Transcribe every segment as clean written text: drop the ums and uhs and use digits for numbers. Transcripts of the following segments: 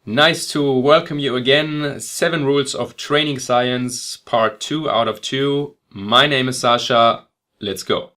Nice to welcome you again. 7 Rules of Training Science, part 2 out of 2. My name is Sasha. Let's go.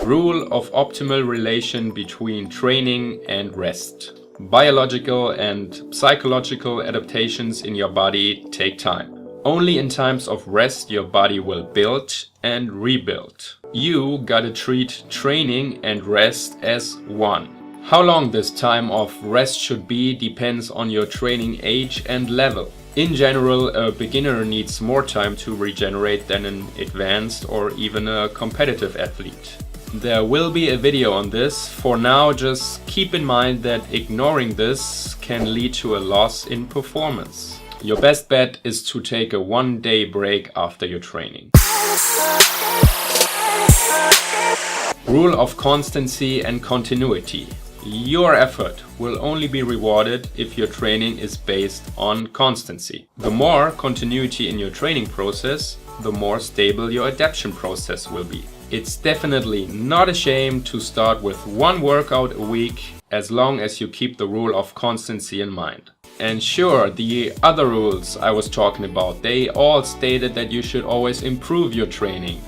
Rule of optimal relation between training and rest. Biological and psychological adaptations in your body take time. Only in times of rest your body will build and rebuild. You gotta treat training and rest as one. How long this time of rest should be depends on your training age and level. In general, a beginner needs more time to regenerate than an advanced or even a competitive athlete. There will be a video on this. For now, just keep in mind that ignoring this can lead to a loss in performance. Your best bet is to take a 1-day break after your training. Rule of constancy and continuity. Your effort will only be rewarded if your training is based on constancy. The more continuity in your training process, the more stable your adaptation process will be. It's definitely not a shame to start with 1 workout a week as long as you keep the rule of constancy in mind. And sure, the other rules I was talking about, they all stated that you should always improve your training.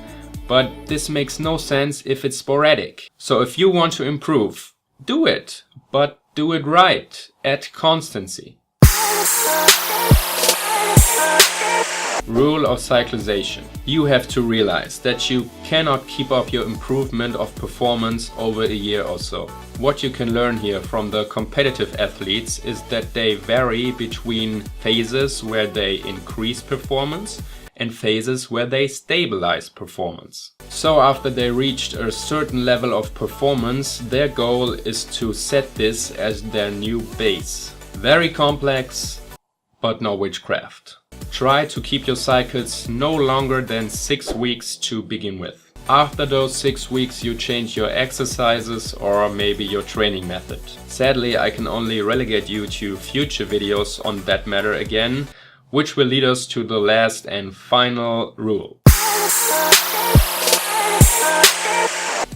But this makes no sense if it's sporadic. So if you want to improve, do it, but do it right, at constancy. Rule of cyclisation. You have to realize that you cannot keep up your improvement of performance over a year or so. What you can learn here from the competitive athletes is that they vary between phases where they increase performance and phases where they stabilize performance. So after they reached a certain level of performance, their goal is to set this as their new base. Very complex, but no witchcraft. Try to keep your cycles no longer than 6 weeks to begin with. After those 6 weeks you change your exercises or maybe your training method. Sadly, I can only relegate you to future videos on that matter again, which will lead us to the last and final rule.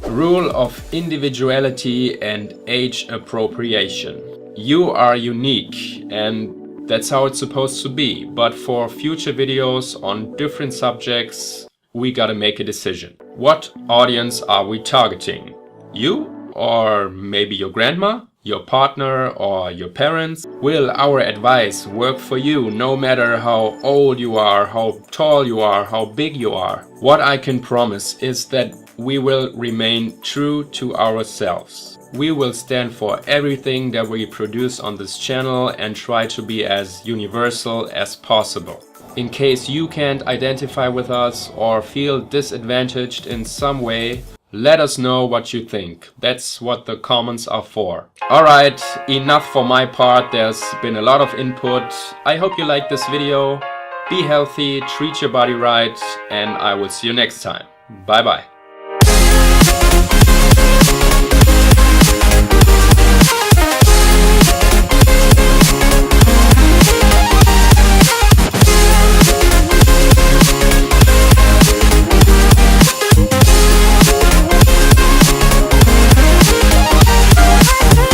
Rule of individuality and age appropriation. You are unique and that's how it's supposed to be, but for future videos on different subjects, we gotta make a decision. What audience are we targeting? You? Or maybe your grandma? Your partner or your parents? Will our advice work for you no matter how old you are, how tall you are, how big you are? What I can promise is that we will remain true to ourselves. We will stand for everything that we produce on this channel and try to be as universal as possible. In case you can't identify with us or feel disadvantaged in some way, let us know what you think. That's what the comments are for. Alright, enough for my part. There's been a lot of input. I hope you liked this video. Be healthy, treat your body right, and I will see you next time. Bye bye.